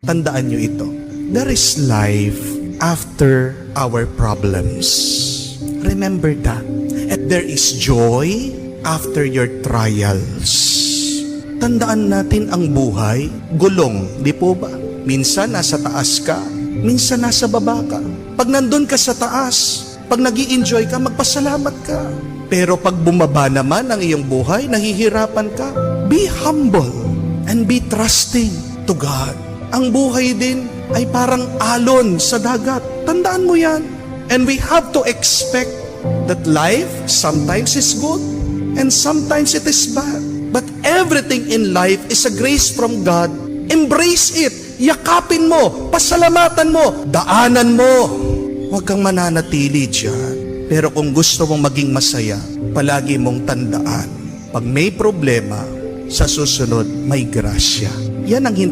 Tandaan nyo ito. There is life after our problems. Remember that. And there is joy after your trials. Tandaan natin ang buhay, gulong, di po ba? Minsan nasa taas ka, minsan nasa baba ka. Pag nandun ka sa taas, pag nag-i-enjoy ka, magpasalamat ka. Pero pag bumaba naman ang iyong buhay, nahihirapan ka, be humble and be trusting to God. Ang buhay din ay parang alon sa dagat. Tandaan mo yan. And we have to expect that life sometimes is good and sometimes it is bad. But everything in life is a grace from God. Embrace it. Yakapin mo. Pasalamatan mo. Daanan mo. Huwag kang mananatili dyan. Pero kung gusto mong maging masaya, palagi mong tandaan, pag may problema, sa susunod may grasya. Yan ang hintay.